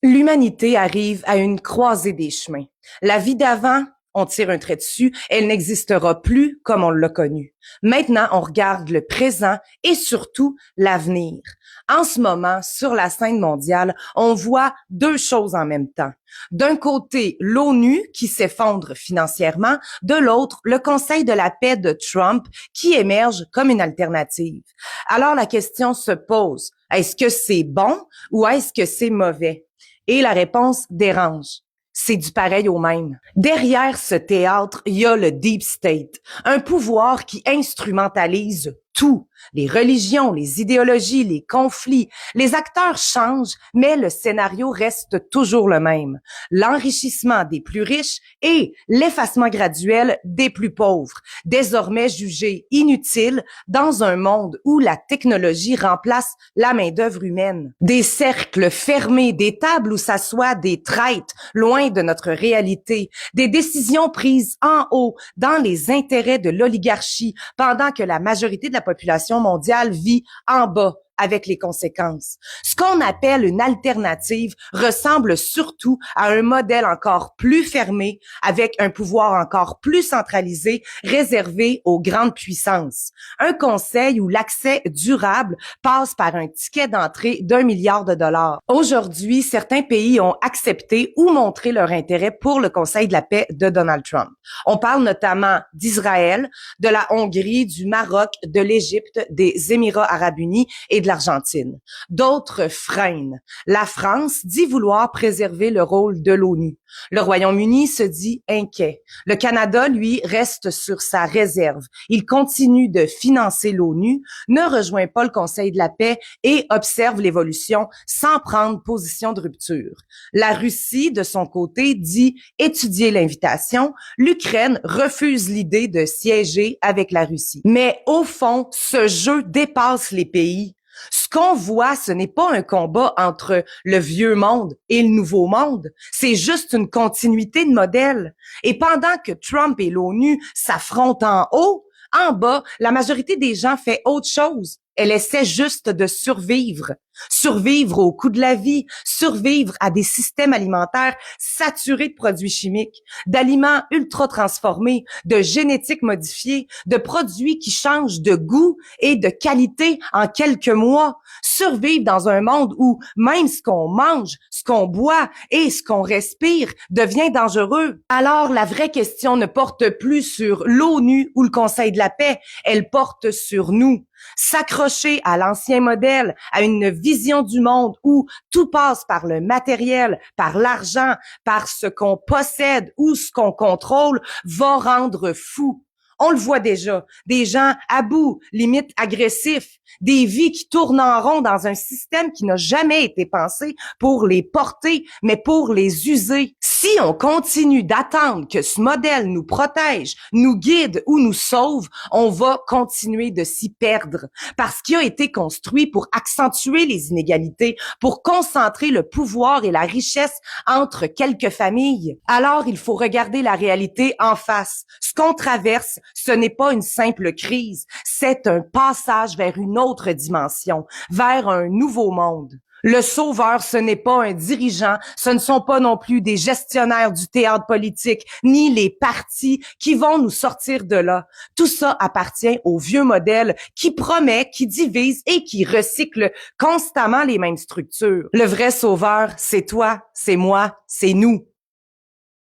L'humanité arrive à une croisée des chemins. La vie d'avant, on tire un trait dessus, elle n'existera plus comme on l'a connue. Maintenant, on regarde le présent et surtout l'avenir. En ce moment, sur la scène mondiale, on voit deux choses en même temps. D'un côté, l'ONU qui s'effondre financièrement, de l'autre, le Conseil de la paix de Trump qui émerge comme une alternative. Alors la question se pose, est-ce que c'est bon ou est-ce que c'est mauvais? Et la réponse dérange. C'est du pareil au même. Derrière ce théâtre, il y a le Deep State, un pouvoir qui instrumentalise tout. Les religions, les idéologies, les conflits. Les acteurs changent, mais le scénario reste toujours le même. L'enrichissement des plus riches et l'effacement graduel des plus pauvres, désormais jugés inutiles dans un monde où la technologie remplace la main-d'œuvre humaine. Des cercles fermés, des tables où s'assoient des traîtres, loin de notre réalité, des décisions prises en haut dans les intérêts de l'oligarchie, pendant que la majorité de la population mondiale vit en bas avec les conséquences. Ce qu'on appelle une alternative ressemble surtout à un modèle encore plus fermé, avec un pouvoir encore plus centralisé, réservé aux grandes puissances. Un conseil où l'accès durable passe par un ticket d'entrée d'1 milliard de dollars. Aujourd'hui, certains pays ont accepté ou montré leur intérêt pour le Conseil de la paix de Donald Trump. On parle notamment d'Israël, de la Hongrie, du Maroc, de l'Égypte, des Émirats arabes unis et de l'Argentine. D'autres freinent. La France dit vouloir préserver le rôle de l'ONU. Le Royaume-Uni se dit inquiet. Le Canada, lui, reste sur sa réserve. Il continue de financer l'ONU, ne rejoint pas le Conseil de la paix et observe l'évolution sans prendre position de rupture. La Russie, de son côté, dit étudier l'invitation. L'Ukraine refuse l'idée de siéger avec la Russie. Mais au fond, ce jeu dépasse les pays. Ce qu'on voit, ce n'est pas un combat entre le vieux monde et le nouveau monde. C'est juste une continuité de modèle. Et pendant que Trump et l'ONU s'affrontent en haut, en bas, la majorité des gens fait autre chose. Elle essaie juste de survivre. Survivre au coût de la vie, survivre à des systèmes alimentaires saturés de produits chimiques, d'aliments ultra transformés, de génétique modifiée, de produits qui changent de goût et de qualité en quelques mois. Survivre dans un monde où même ce qu'on mange, ce qu'on boit et ce qu'on respire devient dangereux. Alors la vraie question ne porte plus sur l'ONU ou le Conseil de la paix, elle porte sur nous. S'accrocher à l'ancien modèle, à une vision du monde où tout passe par le matériel, par l'argent, par ce qu'on possède ou ce qu'on contrôle, va rendre fou. On le voit déjà, des gens à bout, limite agressifs, des vies qui tournent en rond dans un système qui n'a jamais été pensé pour les porter, mais pour les user. Si on continue d'attendre que ce modèle nous protège, nous guide ou nous sauve, on va continuer de s'y perdre parce qu'il a été construit pour accentuer les inégalités, pour concentrer le pouvoir et la richesse entre quelques familles. Alors, il faut regarder la réalité en face. Ce qu'on traverse, ce n'est pas une simple crise, c'est un passage vers une autre dimension, vers un nouveau monde. Le sauveur, ce n'est pas un dirigeant, ce ne sont pas non plus des gestionnaires du théâtre politique, ni les partis qui vont nous sortir de là. Tout ça appartient au vieux modèle qui promet, qui divise et qui recycle constamment les mêmes structures. Le vrai sauveur, c'est toi, c'est moi, c'est nous.